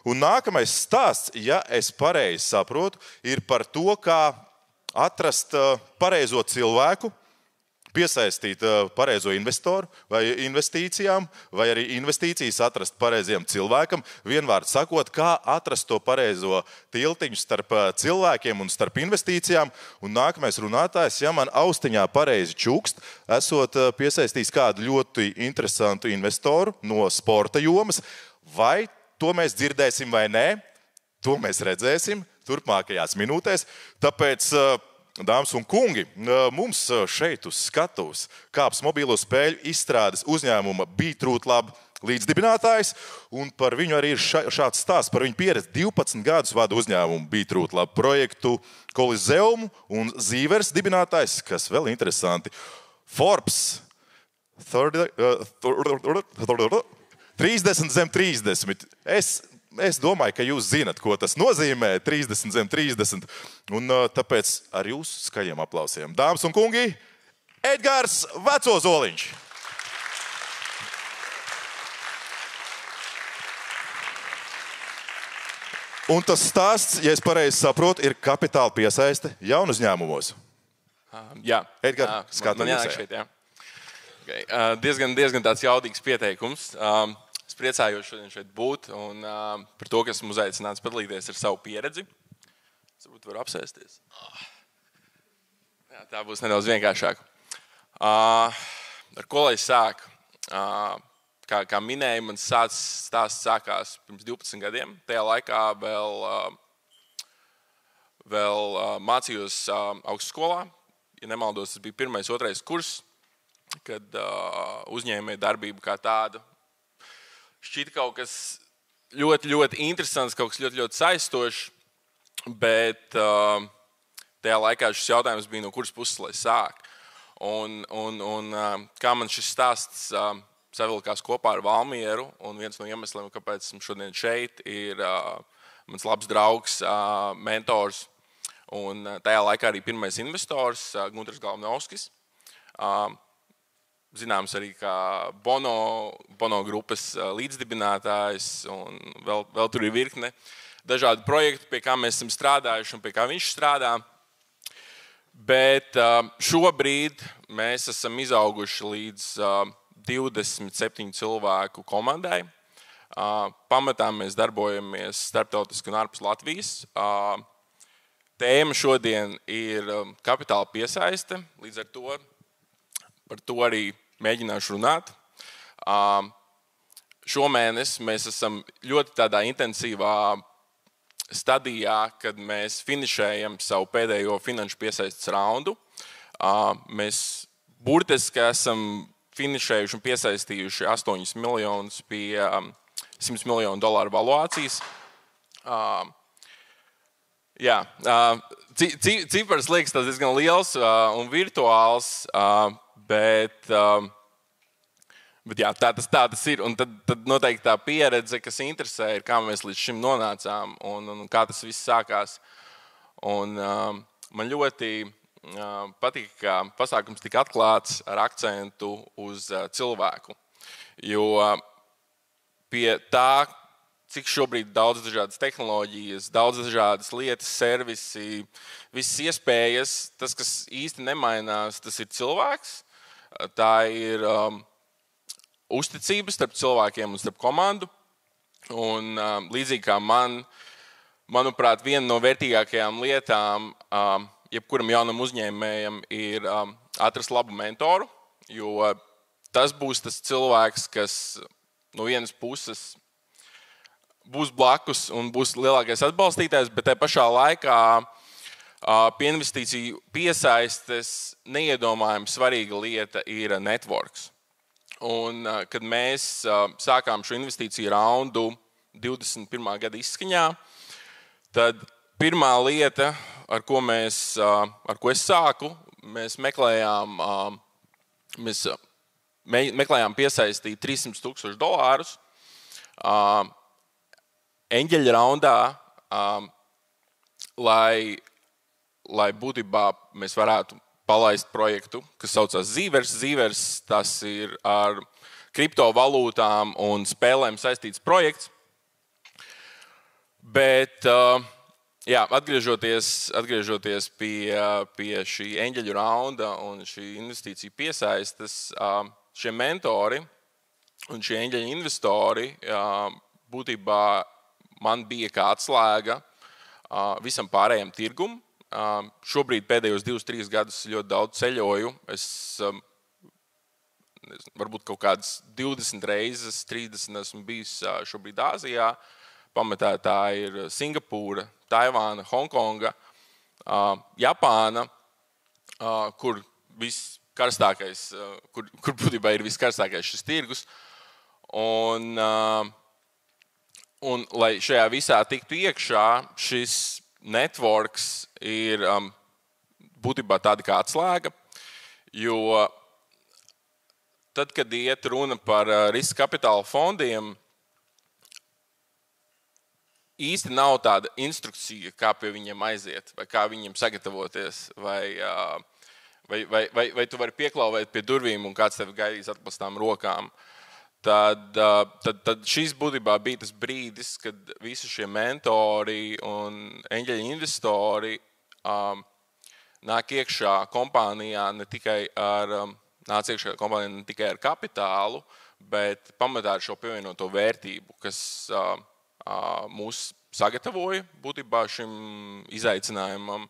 Un nākamais stāsts, ja es pareizi saprotu, ir par to, kā atrast pareizo cilvēku, piesaistīt pareizo investoru vai investīcijām, vai arī investīcijas atrast pareiziem cilvēkam. Vienvārds sakot, kā atrast to pareizo tiltiņu starp cilvēkiem un starp investīcijām. Un nākamais runātājs, ja man austiņā pareizi čukst, esot piesaistījis kādu ļoti interesantu investoru no sporta jomas, vai to mēs dzirdēsim vai nē, to mēs redzēsim turpmākajās minūtēs. Tāpēc dāmas un kungi, mums šeit uz skatuves kāps mobīlo spēļu izstrādes uzņēmuma BeatRootLab līdzdibinātājs, un par viņu arī ir šāds stāsts par viņu pieredzi. 12 gadus vada uzņēmumu BeatRootLab projektu Kolizeum un Zīvers dibinātājs, kas vēl interesanti. Forbes 30 zem 30. Es domāju, ka jūs zinat, ko tas nozīmē 30 zem 30, un tāpēc ar jūsu skaļiem aplausiem. Dāmas un kungi, Edgars Vecozoliņš. Un tas stāsts, ja es pareizi saprotu, ir kapitāla piesaiste jaunu uzņēmumos. Jā, Edgar, man jānāk šeit, jā. Okay. Diezgan tāds jaudīgs pieteikums. Es priecājos šodien šeit būt un par to, ka esmu uzaicināts padalīties ar savu pieredzi. Es varbūt varu apsēsties. Jā, tā būs nedaudz vienkāršāk. Ar ko lai es sāku? Kā minēju, man stāsts sākās pirms 12 gadiem. Tajā laikā vēl mācījos augstskolā. Ja nemaldos, tas bija 1., 2. kurs, kad uzņēmēja darbība kā tāda šķita kaut kas ļoti, ļoti interesants, kaut kas ļoti, ļoti saistošs, bet tajā laikā šis jautājums bija, no kuras puses lai sāk. Un kā man šis stāsts savilkās kopā ar Valmieru, un viens no iemesliem, kāpēc esmu šodien šeit, ir mans labs draugs, mentors, un tajā laikā arī pirmais investors, Guntars Galvnovskis. Zināms arī kā Bono grupas līdzdibinātājs, un vēl tur ir virkne dažādu projektu, pie kā mēs esam strādājuši un pie kā viņš strādā. Bet šobrīd mēs esam izauguši līdz 27 cilvēku komandai. Pamatā mēs darbojamies starptautiski un ārpus Latvijas. Tēma šodien ir kapitāla piesaiste, līdz ar to par to arī mēģināšu runāt. Šomēnes mēs esam ļoti tādā intensīvā stadijā, kad mēs finišējam savu pēdējo finanšu piesaistes raundu. Mēs burtiski esam finišējuši un piesaistījuši 8 miljonus pie $100 miljonu valuācijas. Jā, cipars liekas tas diezgan liels un virtuāls, bet jā, tā tas ir. Un tad noteikti tā pieredze, kas interesē, ir kā mēs līdz šim nonācām un kā tas viss sākās. Un man ļoti patīk, ka pasākums tika atklāts ar akcentu uz cilvēku. Jo pie tā, cik šobrīd daudz dažādas tehnoloģijas, daudz dažādas lietas, servisi, visas iespējas, tas, kas īsti nemainās, tas ir cilvēks. Tā ir uzticība starp cilvēkiem un starp komandu. Un līdzīgi kā manuprāt, viena no vērtīgākajām lietām jebkuram jaunam uzņēmējam ir atrast labu mentoru, jo tas būs tas cilvēks, kas no vienas puses būs blakus un būs lielākais atbalstītājs, bet tajā pašā laikā pie investīciju piesaistes neiedomājami svarīga lieta ir networks. Un, kad mēs sākām šo investīciju raundu 21. gada izskaņā, tad pirmā lieta, ar ko es sāku, mēs meklējām piesaistīt $300,000 eņģeļa raundā, lai būtībā mēs varētu palaist projektu, kas saucās Zīvers. Zīvers, tas ir ar kriptovalūtām un spēlēm saistīts projekts. Bet, jā, atgriežoties pie šī eņģeļu raunda un šī investīcija piesaistes, šie mentori un šie eņģeļu investori būtībā man bija kā atslēga visam pārējiem tirgum. Šobrīd pēdējos 2-3 gadus ļoti daudz ceļoju. Es varbūt kaut kādas 20 reizes, 30 esmu bijis šobrīd Āzijā. Pamatā tā ir Singapūra, Taivāna, Hongkonga, Japāna, kur viskarstākais, kur būtībā ir viskarstākais šis tirgus. Un lai šajā visā tiktu iekšā, šis networks ir būtībā tāda kā atslēga, jo tad, kad iet runa par riska kapitāla fondiem, īsti nav tāda instrukcija, kā pie viņiem aiziet, vai kā viņiem sagatavoties, vai tu vari pieklauvēt pie durvīm un kāds tevi gaidīs atklātām rokām. Tad šis būtībā bija tas brīdis, kad visi šie mentori un eņģeļu investori nāk iekšā kompānijā ne tikai ar kapitālu, bet pamatā ar šo pievienoto vērtību, kas mūs sagatavoja būtībā šim izaicinājumam.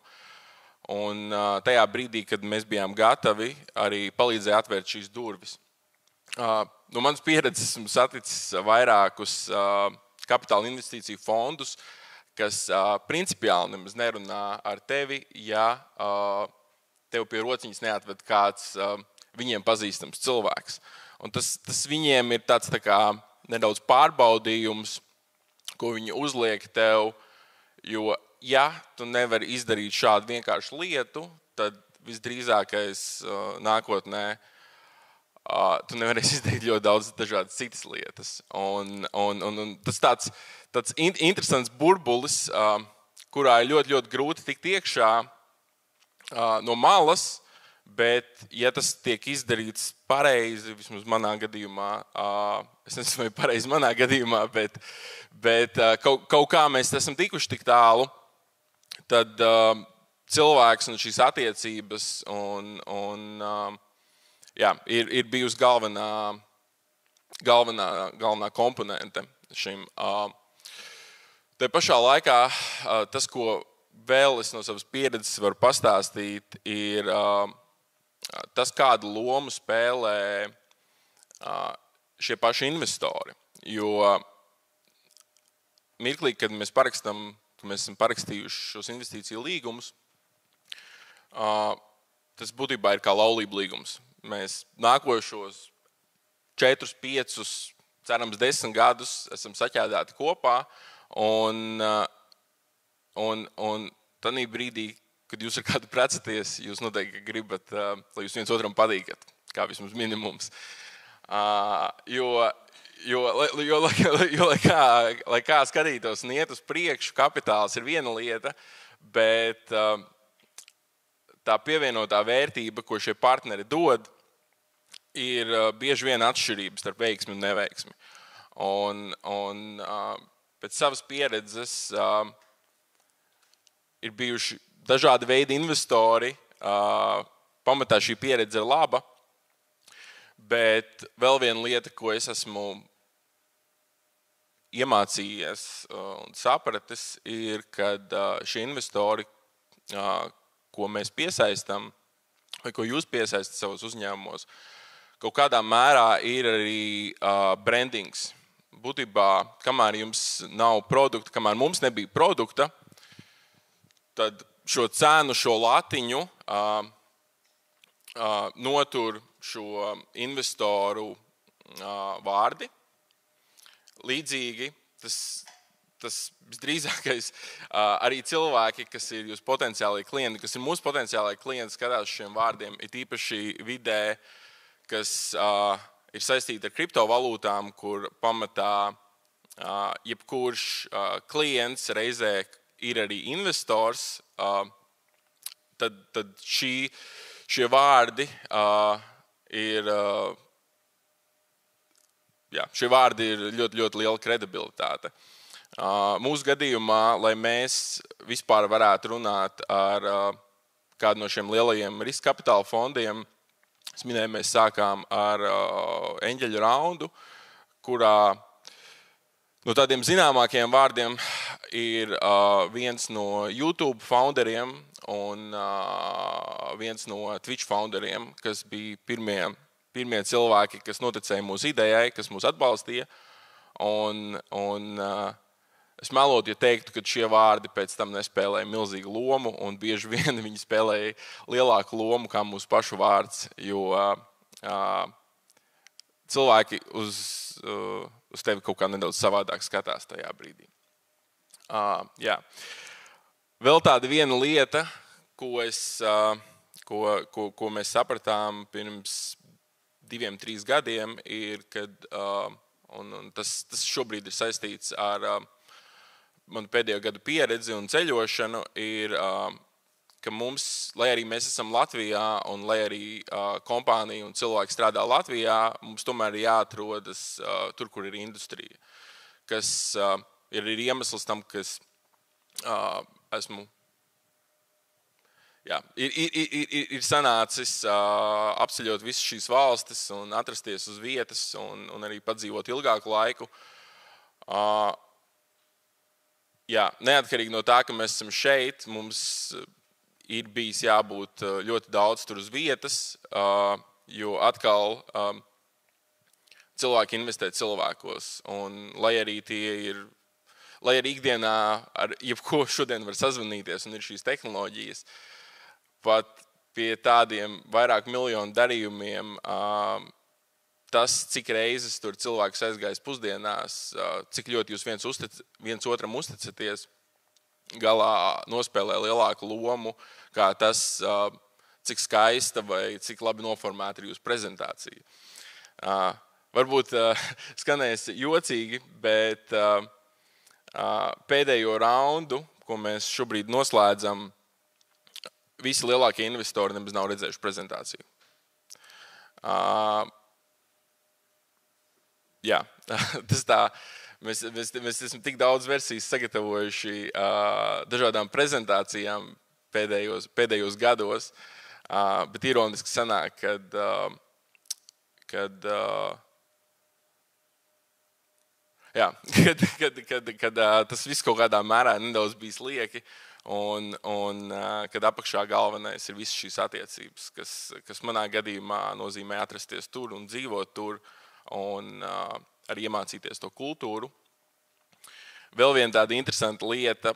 Un tajā brīdī, kad mēs bijām gatavi, arī palīdzēja atvērt šīs durvis. No manas pieredzes esmu saticis vairākus kapitāla investīciju fondus, kas principiāli nemaz nerunā ar tevi, ja tev pie rociņas neatved kāds viņiem pazīstams cilvēks. Un tas viņiem ir tāds tā kā nedaudz pārbaudījums, ko viņi uzliek tev, jo ja tu nevari izdarīt šādu vienkāršu lietu, tad visdrīzākais nākotnē tu nevarēsi izdarīt ļoti daudz dažādas citas lietas. Un tas tāds interesants burbulis, kurā ir ļoti, ļoti grūti tikt iekšā no malas, bet, ja tas tiek izdarīts pareizi, vismaz manā gadījumā, es nezinu, vai pareizi manā gadījumā, bet kaut kā mēs esam tikuši tik tālu, tad cilvēks un šīs attiecības ir bijusi galvenā komponente šim. Te pašā laikā tas, ko vēl es no savas pieredzes varu pastāstīt, ir tas, kādu lomu spēlē šie paši investori. Jo mirklī, kad mēs esam parakstījuši šos investīciju līgumus, tas būtībā ir kā laulību līgums. Mēs nākošos 4, 5, cerams 10 gadus esam saķēdāti kopā, un tādā brīdī, kad jūs ar kādu precaties, jūs noteikti gribat, lai jūs viens otram patīkat, kā vismaz minimums. Lai kā skatītos un iet uz priekšu, kapitāls ir viena lieta, bet tā pievienotā vērtība, ko šie partneri dod, ir bieži vien atšķirības starp veiksmi un neveiksmi. Un pēc savas pieredzes ir bijuši dažādi veidi investori. Pamatā šī pieredze ir laba, bet vēl viena lieta, ko es esmu iemācījies un sapratis, ir, kad šie investori, ko mēs piesaistam, vai ko jūs piesaistat savos uzņēmumos, kaut kādā mērā ir arī brandings. Būtībā, kamēr jums nav produkta, kamēr mums nebija produkta, tad šo cenu, šo latiņu notur šo investoru vārdi. Līdzīgi tas visdrīzākais arī cilvēki, kas ir jūs potenciālie klienti, kas ir mūsu potenciālie klienti, skatās šiem vārdiem, ir īpaši vidē, kas ir saistīti ar kriptovalūtām, kur pamatā jebkurš klients reizē ir arī investors, tad šie vārdi ir ļoti, ļoti liela kredibilitāte. Mūsu gadījumā, lai mēs vispār varētu runāt ar kādu no šiem lielajiem riska kapitāla fondiem, es minēju, mēs sākām ar eņģeļu raundu, kurā no tādiem zināmākajiem vārdiem ir viens no YouTube founderiem un viens no Twitch founderiem, kas bija pirmie cilvēki, kas noticēja mūsu idejai, kas mūs atbalstīja. Un es melotu, ja teiktu, ka šie vārdi pēc tam nespēlēja milzīgu lomu, un bieži vien viņi spēlēja lielāku lomu kā mūsu pašu vārds, jo cilvēki uz tevi kaut kā nedaudz savādāk skatās tajā brīdī. Jā. Vēl tāda viena lieta, ko mēs sapratām pirms 2-3 gadiem, ir, kad, un tas šobrīd ir saistīts ar manu pēdējo gadu pieredzi un ceļošanu, ir, ka mums, lai arī mēs esam Latvijā un lai arī kompānija un cilvēki strādā Latvijā, mums tomēr ir jāatrodas tur, kur ir industrija. Kas ir iemesls tam, kas esmu. Jā, ir sanācis apceļot visas šīs valstis un atrasties uz vietas un arī padzīvot ilgāku laiku. Jā, neatkarīgi no tā, ka mēs esam šeit, mums ir bijis jābūt ļoti daudz tur uz vietas, jo atkal cilvēki investē cilvēkos. Un, lai arī ikdienā ar jebko šodien var sazvanīties un ir šīs tehnoloģijas, pat pie tādiem vairāk miljonu darījumiem, tas, cik reizes tur cilvēks aizgājis pusdienās, cik ļoti jūs viens otram uzticaties, galā nospēlē lielāku lomu, kā tas, cik skaista vai cik labi noformēta ir jūsu prezentācija. Varbūt skanēs jocīgi, bet pēdējo raundu, ko mēs šobrīd noslēdzam, visi lielākie investori nemaz nav redzējuši prezentāciju. Jā, tas tā. Mēs esam tik daudz versijas sagatavojuši dažādām prezentācijām pēdējos gados, bet ironiski sanāk, kad tas viss kaut kādā mērā nedaudz bijis lieki, un kad apakšā galvenais ir visas šīs attiecības, kas manā gadījumā nozīmē atrasties tur un dzīvot tur, un arī iemācīties to kultūru. Vēl viena tāda interesanta lieta,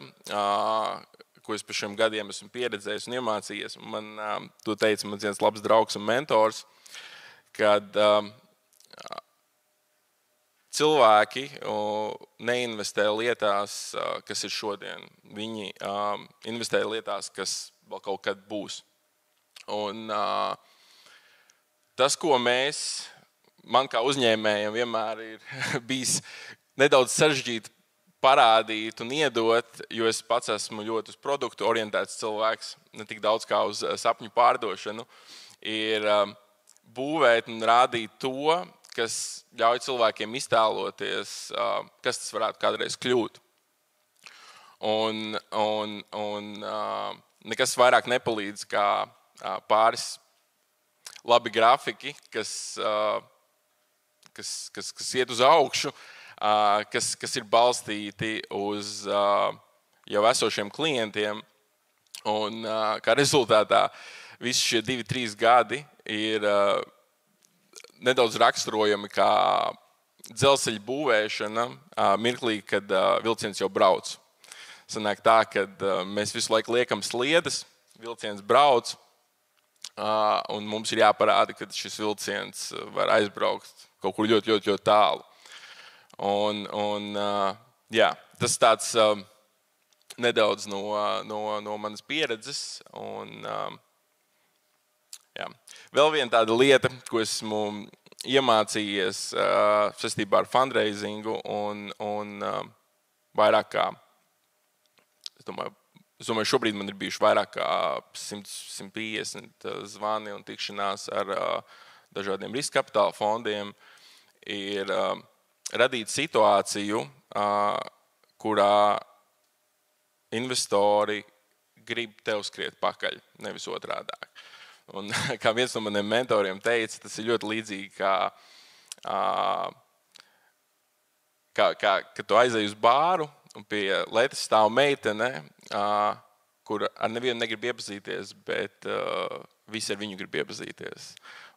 ko es pēc šiem gadiem esmu pieredzējis un iemācījies, man to teica mans viens labs draugs un mentors, kad cilvēki neinvestē lietās, kas ir šodien. Viņi investē lietās, kas vēl kaut kad būs. Un tas, ko man kā uzņēmējam vienmēr ir bijis nedaudz sarežģīti parādīt un iedot, jo es pats esmu ļoti uz produktu orientēts cilvēks, ne tik daudz kā uz sapņu pārdošanu, ir būvēt un rādīt to, kas ļauj cilvēkiem iztēloties, kas tas varētu kādreiz kļūt. Un nekas vairāk nepalīdz kā pāris labi grafiki, kas iet uz augšu, kas ir balstīti uz jau esošiem klientiem. Un kā rezultātā visi šie 2-3 gadi ir nedaudz raksturojami kā dzelzceļa būvēšana mirklī, kad vilciens jau brauc. Sanāk tā, kad mēs visu laiku liekam sliedes, vilciens brauc, un mums ir jāparāda, ka šis vilciens var aizbraukt kaut kur ļoti, ļoti, ļoti tālu. Jā, tas tāds nedaudz no manas pieredzes. Jā. Vēl viena tāda lieta, ko esmu iemācījies saistībā ar fundraisingu un vairāk kā, es domāju, šobrīd man ir bijuši vairāk kā 100-150 zvani un tikšanās ar dažādiem riska kapitāla fondiem, ir radīt situāciju, kurā investori grib tev skriet pakaļ, nevis otrādāk. Un, kā viens no maniem mentoriem teica, tas ir ļoti līdzīgi, kad tu aizej uz bāru un pie letes stāv meitene, kur ar nevienu negrib iepazīties, bet visi ar viņu grib iepazīties.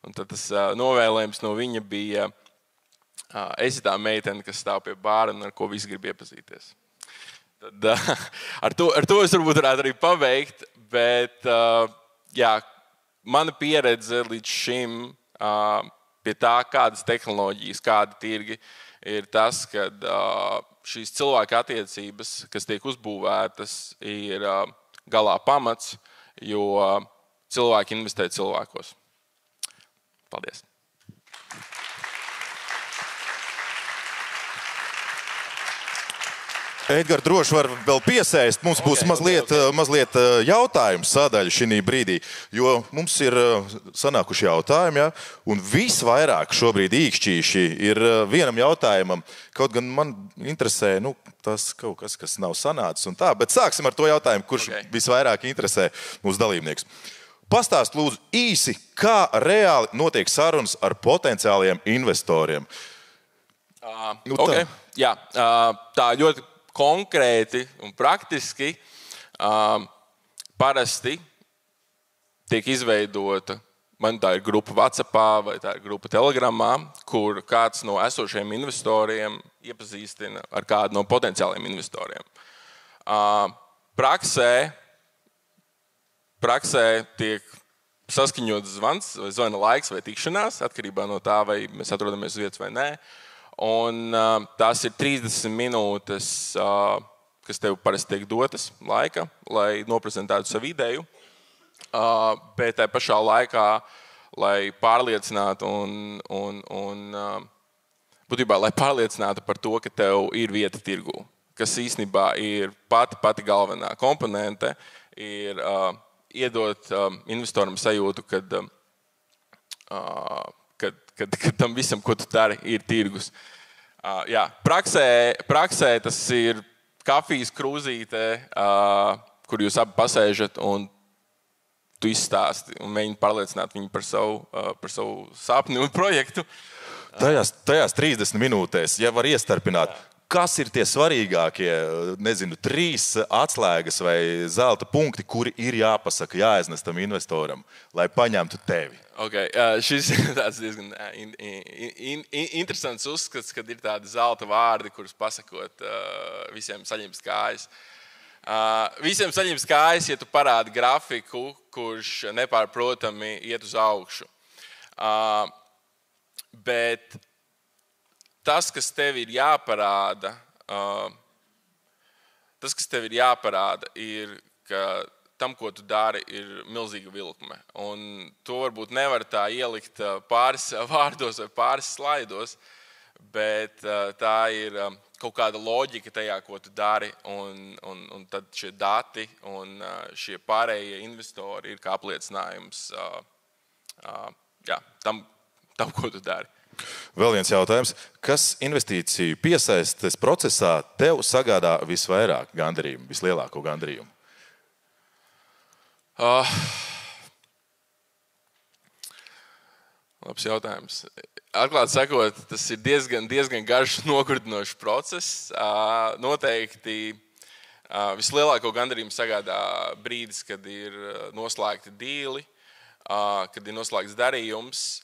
Un tad tas novēlējums no viņa bija, esi tā meitene, kas stāv pie bāra un ar ko visi grib iepazīties. Tad, ar to es varbūt varētu arī pabeigt, bet jā, mana pieredze līdz šim pie tā, kādas tehnoloģijas, kādi tirgi, ir tas, ka šīs cilvēka attiecības, kas tiek uzbūvētas, ir galā pamats, jo cilvēki investē cilvēkos. Paldies! Edgars, droši var vēl piesēst. Mums būs mazliet jautājumu sadaļa šī brīdī, jo mums ir sanākuši jautājumi, ja? Un visvairāk šobrīd īkšķīši ir vienam jautājumam. Kaut gan man interesē, tas kaut kas, kas nav sanācis un tā, bet sāksim ar to jautājumu, kurš visvairāk interesē mūsu dalībnieks. Pastāst lūdzu īsi, kā reāli notiek sarunas ar potenciāliem investoriem. Jā, tā ļoti konkrēti un praktiski parasti tiek izveidota, man tā ir grupa WhatsAppā vai tā ir grupa Telegramā, kur kāds no esošiem investoriem iepazīstina ar kādu no potenciāliem investoriem. Praksē tiek saskaņots zvans, vai zvana laiks vai tikšanās, atkarībā no tā, vai mēs atrodamies uz vietas vai nē. Un tās ir 30 minūtes, kas tev parasti tiek dotas laika, lai noprezentētu savu ideju, bet tajā pašā laikā, lai pārliecinātu būtībā, lai pārliecinātu par to, ka tev ir vieta tirgū, kas īstenībā ir pati galvenā komponente, ir iedot investoram sajūtu, kad tam visam, ko tu dari, ir tirgus. Jā, praksē tas ir kafijas krūzīte, kur jūs abi pasēžat un tu izstāsti un mēģini pārliecināt viņu par savu sapni un projektu. Tajās 30 minūtēs, ja var iestarpināt, kas ir tie svarīgākie, 3 atslēgas vai zelta punkti, kuri ir jāpasaka, jāaiznes tam investoram, lai paņemtu tevi? Šis ir tāds diezgan interesants uzskats, kad ir tādi zelta vārdi, kurus pasakot visiem saņems kājas. Visiem saņems kājas, ja tu parādi grafiku, kurš nepārprotami iet uz augšu. Bet tas, kas tev ir jāparāda, ir, ka tam, ko tu dari, ir milzīga vilkme. Un to varbūt nevar tā ielikt pāris vārdos vai pāris slaidos, bet tā ir kaut kāda loģika tajā, ko tu dari, un tad šie dati un šie pārējie investori ir kā apliecinājums tam, ko tu dari. Vēl viens jautājums. Kas investīciju piesaistes procesā tev sagādā visvairāk gandarījumu, vislielāko gandarījumu? Labs jautājums. Atklāti sakot, tas ir diezgan garš nogurdinošs process. Noteikti vislielāko gandarījumu sagādā brīdis, kad ir noslēgti dīli, kad ir noslēgts darījums.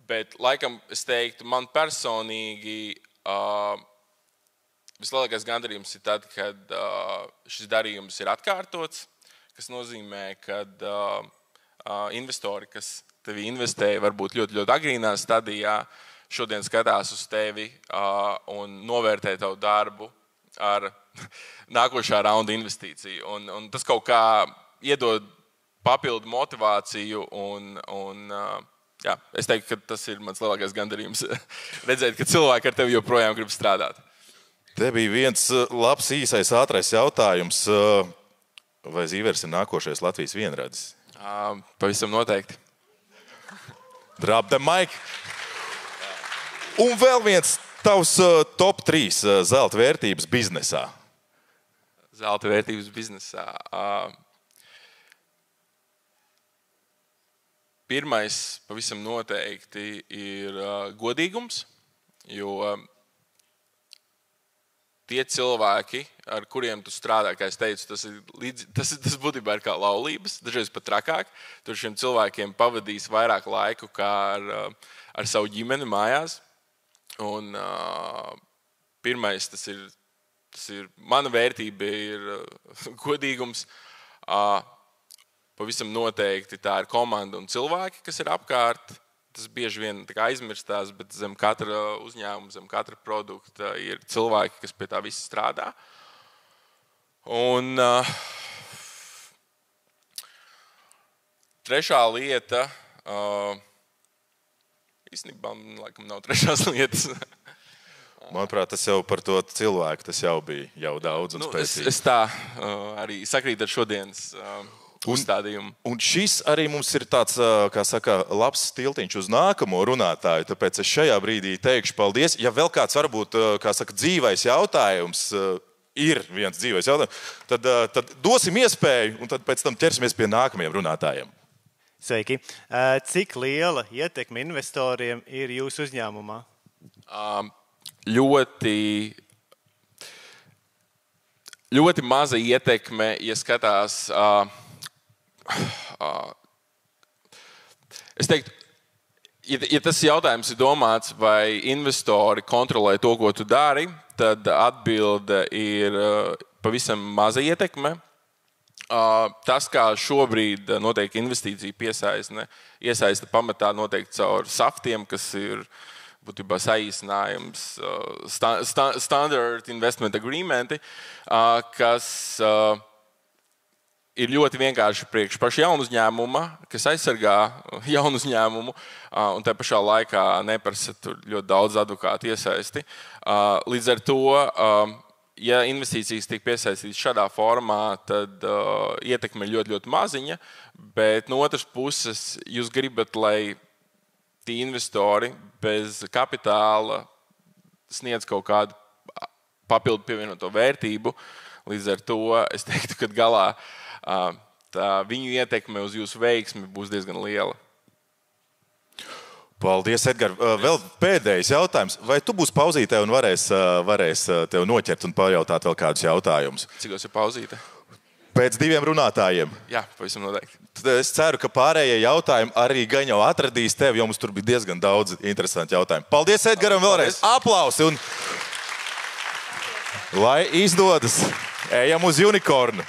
Bet, laikam, es teiktu, man personīgi vislielākais gandarījums ir tad, kad šis darījums ir atkārtots, kas nozīmē, ka investori, kas tevi investēja varbūt ļoti, ļoti agrīnā stadijā, šodien skatās uz tevi un novērtē tavu darbu ar nākošā raunda investīciju. Un tas kaut kā iedod papildu motivāciju jā, es teiktu, ka tas ir mans lielākais gandarījums redzēt, ka cilvēki ar tevi joprojām grib strādāt. Te bija viens labs, īsais, ātrais jautājums. Vai Zīvers ir nākošais Latvijas vienradzis? Pavisam noteikti. Drop the mic. Un vēl viens tavs top 3 zelta vērtības biznesā? Zelta vērtības biznesā. Pirmais pavisam noteikti ir godīgums, jo tie cilvēki, ar kuriem tu strādā, kā es teicu, tas būtībā ir kā laulības, dažreiz pat trakāk. Tur šiem cilvēkiem pavadīs vairāk laiku kā ar savu ģimeni mājās. Un pirmais, tas ir mana vērtība ir godīgums. Pavisam noteikti tā ir komanda un cilvēki, kas ir apkārt. Tas bieži vien aizmirstās, bet zem katra uzņēmuma, zem katra produkta ir cilvēki, kas pie tā visa strādā. Un trešā lieta, īstenībā, laikam, nav trešās lietas. Manuprāt, tas jau par to cilvēku, tas jau bija jau daudz un spēcīgi. Es tā arī sakrītu ar šodienas uzstādījumu. Un šis arī mums ir tāds, kā saka, labs tiltiņš uz nākamo runātāju, tāpēc es šajā brīdī teikšu paldies. Ja vēl kāds varbūt, kā saka, dzīvais jautājums, ir viens dzīvais jautājums, tad dosim iespēju un tad pēc tam ķersimies pie nākamajiem runātājiem. Sveiki. Cik liela ietekme investoriem ir jūsu uzņēmumā? Ļoti maza ietekme, ja skatās. Es teiktu, ja tas jautājums ir domāts, vai investori kontrolē to, ko tu dari, tad atbilde ir pavisam maza ietekme. Tas, kā šobrīd notiek investīcija iesaista pamatā noteikti caur saftiem, kas ir būtībā saīsinājums Standard Investment Agreementi, kas ir ļoti vienkārši priekš paša jaunu uzņēmuma, kas aizsargā jaunu uzņēmumu un tā pašā laikā neprasa tur ļoti daudz advokātu iesaisti. Līdz ar to, ja investīcijas tiek piesaistītas šādā formā, tad ietekme ir ļoti, ļoti maziņa, bet no otras puses jūs gribat, lai tie investori bez kapitāla sniedz kaut kādu papildu pievienoto vērtību. Līdz ar to es teiktu, ka galā viņu ietekme uz jūsu veiksmi būs diezgan liela. Paldies, Edgar. Vēl pēdējais jautājums. Vai tu būsi pauzītē un varēs tev noķert un pajautāt vēl kādus jautājumus? Cikos ir pauzīte? Pēc 2 runātājiem. Jā, pavisam noteikti. Es ceru, ka pārējie jautājumi arī gan jau atradīs tevi, jo mums tur bija diezgan daudz interesanti jautājumi. Paldies, Edgaram, vēlreiz. Aplausi un lai izdodas. Ejam uz unikornu.